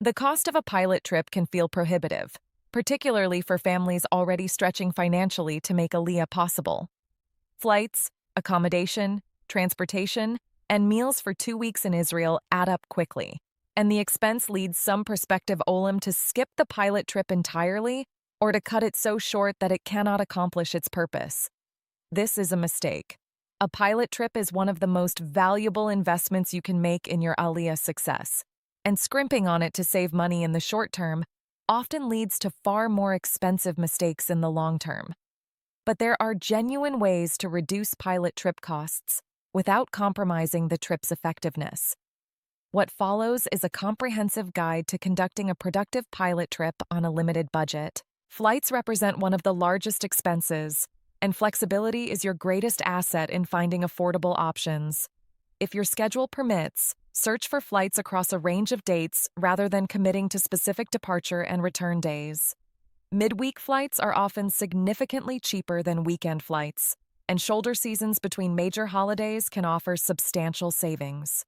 The cost of a pilot trip can feel prohibitive, particularly for families already stretching financially to make Aliyah possible. Flights, accommodation, transportation, and meals for 2 weeks in Israel add up quickly, and the expense leads some prospective olim to skip the pilot trip entirely or to cut it so short that it cannot accomplish its purpose. This is a mistake. A pilot trip is one of the most valuable investments you can make in your Aliyah success, and scrimping on it to save money in the short term often leads to far more expensive mistakes in the long term. But there are genuine ways to reduce pilot trip costs without compromising the trip's effectiveness. What follows is a comprehensive guide to conducting a productive pilot trip on a limited budget. Flights represent one of the largest expenses, and flexibility is your greatest asset in finding affordable options. If your schedule permits, search for flights across a range of dates rather than committing to specific departure and return days. Midweek flights are often significantly cheaper than weekend flights, and shoulder seasons between major holidays can offer substantial savings.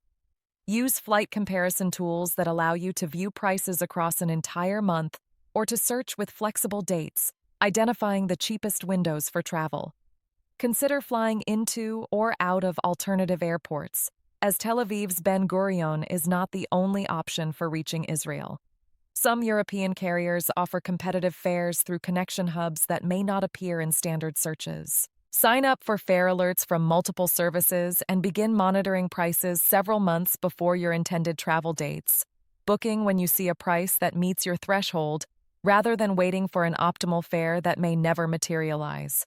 Use flight comparison tools that allow you to view prices across an entire month or to search with flexible dates, identifying the cheapest windows for travel. Consider flying into or out of alternative airports, as Tel Aviv's Ben Gurion is not the only option for reaching Israel. Some European carriers offer competitive fares through connection hubs that may not appear in standard searches. Sign up for fare alerts from multiple services and begin monitoring prices several months before your intended travel dates, booking when you see a price that meets your threshold rather than waiting for an optimal fare that may never materialize.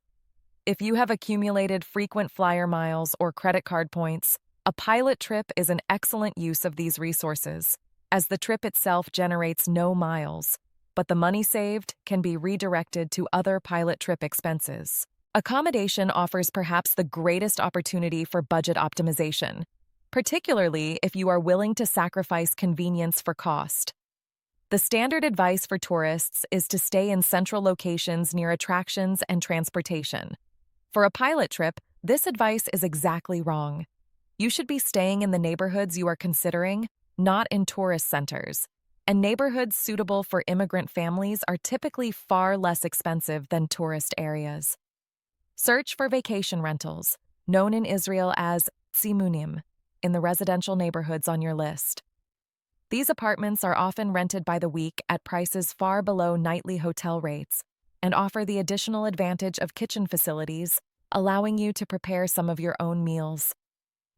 If you have accumulated frequent flyer miles or credit card points, a pilot trip is an excellent use of these resources, as the trip itself generates no miles, but the money saved can be redirected to other pilot trip expenses. Accommodation offers perhaps the greatest opportunity for budget optimization, particularly if you are willing to sacrifice convenience for cost. The standard advice for tourists is to stay in central locations near attractions and transportation. For a pilot trip, this advice is exactly wrong. You should be staying in the neighborhoods you are considering, not in tourist centers, and neighborhoods suitable for immigrant families are typically far less expensive than tourist areas. Search for vacation rentals, known in Israel as simunim, in the residential neighborhoods on your list. These apartments are often rented by the week at prices far below nightly hotel rates and offer the additional advantage of kitchen facilities, allowing you to prepare some of your own meals.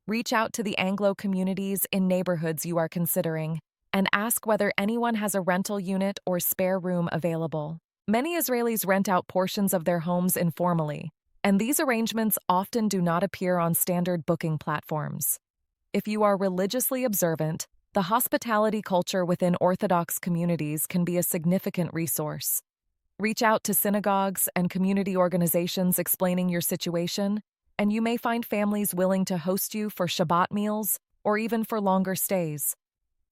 Reach out to the Anglo communities in neighborhoods you are considering and ask whether anyone has a rental unit or spare room available. Many Israelis rent out portions of their homes informally, and these arrangements often do not appear on standard booking platforms. If you are religiously observant, the hospitality culture within Orthodox communities can be a significant resource. Reach out to synagogues and community organizations explaining your situation, and you may find families willing to host you for Shabbat meals or even for longer stays.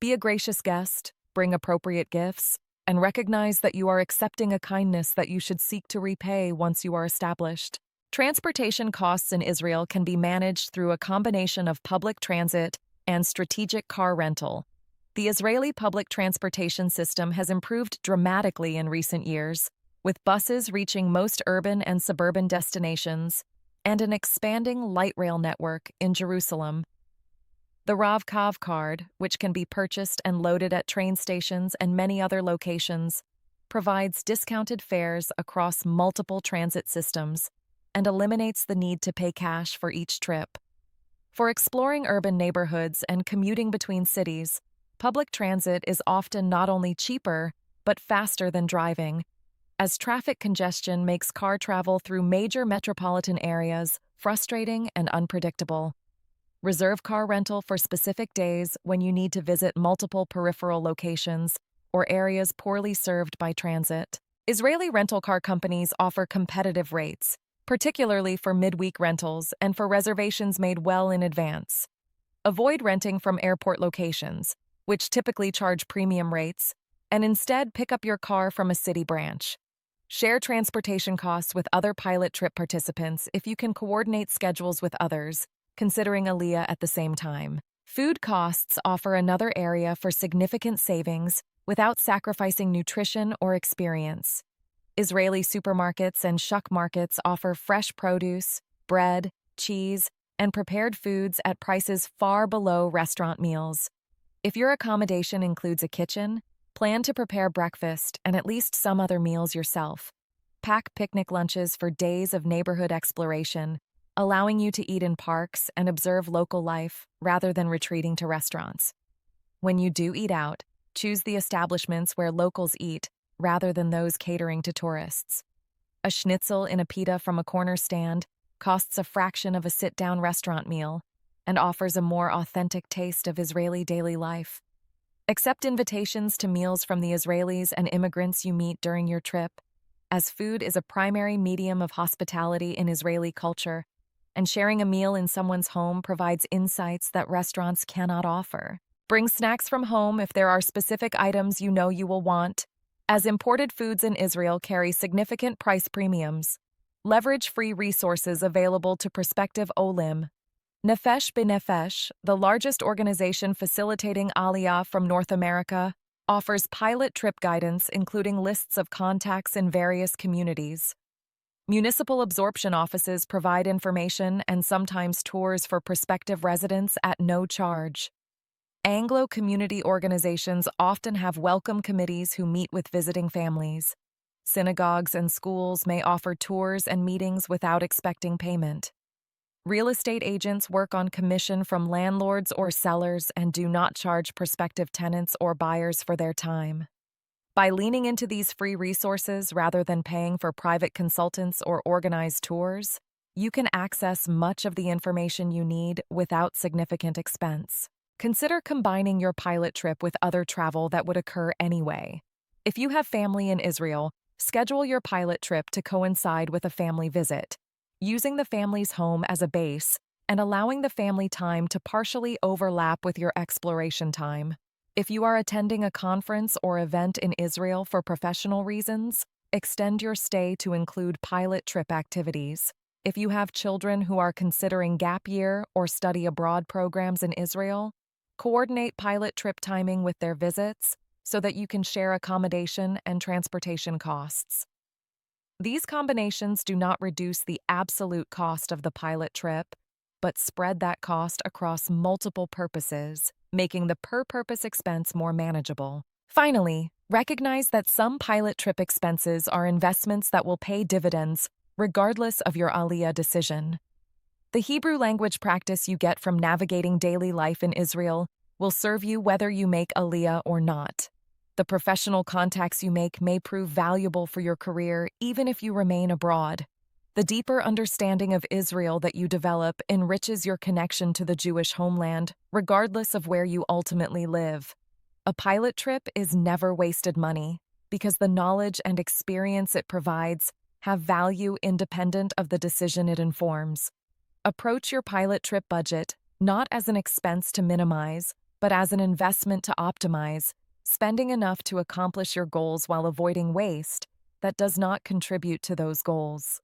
Be a gracious guest, bring appropriate gifts, and recognize that you are accepting a kindness that you should seek to repay once you are established. Transportation costs in Israel can be managed through a combination of public transit and strategic car rental. The Israeli public transportation system has improved dramatically in recent years, with buses reaching most urban and suburban destinations and an expanding light rail network in Jerusalem. The Rav-Kav card, which can be purchased and loaded at train stations and many other locations, provides discounted fares across multiple transit systems and eliminates the need to pay cash for each trip. For exploring urban neighborhoods and commuting between cities, public transit is often not only cheaper, but faster than driving, as traffic congestion makes car travel through major metropolitan areas frustrating and unpredictable. Reserve car rental for specific days when you need to visit multiple peripheral locations or areas poorly served by transit. Israeli rental car companies offer competitive rates, particularly for midweek rentals and for reservations made well in advance. Avoid renting from airport locations, which typically charge premium rates, and instead pick up your car from a city branch. Share transportation costs with other pilot trip participants if you can coordinate schedules with others, considering Aliyah at the same time. Food costs offer another area for significant savings without sacrificing nutrition or experience. Israeli supermarkets and shuk markets offer fresh produce, bread, cheese, and prepared foods at prices far below restaurant meals. If your accommodation includes a kitchen, plan to prepare breakfast and at least some other meals yourself. Pack picnic lunches for days of neighborhood exploration, allowing you to eat in parks and observe local life rather than retreating to restaurants. When you do eat out, choose the establishments where locals eat rather than those catering to tourists. A schnitzel in a pita from a corner stand costs a fraction of a sit-down restaurant meal and offers a more authentic taste of Israeli daily life. Accept invitations to meals from the Israelis and immigrants you meet during your trip, as food is a primary medium of hospitality in Israeli culture, and sharing a meal in someone's home provides insights that restaurants cannot offer. Bring snacks from home if there are specific items you know you will want, as imported foods in Israel carry significant price premiums. Leverage free resources available to prospective olim. Nefesh B'Nefesh, the largest organization facilitating Aliyah from North America, offers pilot trip guidance including lists of contacts in various communities. Municipal absorption offices provide information and sometimes tours for prospective residents at no charge. Anglo community organizations often have welcome committees who meet with visiting families. Synagogues and schools may offer tours and meetings without expecting payment. Real estate agents work on commission from landlords or sellers and do not charge prospective tenants or buyers for their time. By leaning into these free resources rather than paying for private consultants or organized tours, you can access much of the information you need without significant expense. Consider combining your pilot trip with other travel that would occur anyway. If you have family in Israel, schedule your pilot trip to coincide with a family visit, using the family's home as a base and allowing the family time to partially overlap with your exploration time. If you are attending a conference or event in Israel for professional reasons, extend your stay to include pilot trip activities. If you have children who are considering gap year or study abroad programs in Israel, coordinate pilot trip timing with their visits so that you can share accommodation and transportation costs. These combinations do not reduce the absolute cost of the pilot trip, but spread that cost across multiple purposes, making the per-purpose expense more manageable. Finally, recognize that some pilot trip expenses are investments that will pay dividends regardless of your Aliyah decision. The Hebrew language practice you get from navigating daily life in Israel will serve you whether you make Aliyah or not. The professional contacts you make may prove valuable for your career even if you remain abroad. The deeper understanding of Israel that you develop enriches your connection to the Jewish homeland, regardless of where you ultimately live. A pilot trip is never wasted money, because the knowledge and experience it provides have value independent of the decision it informs. Approach your pilot trip budget not as an expense to minimize, but as an investment to optimize, spending enough to accomplish your goals while avoiding waste that does not contribute to those goals.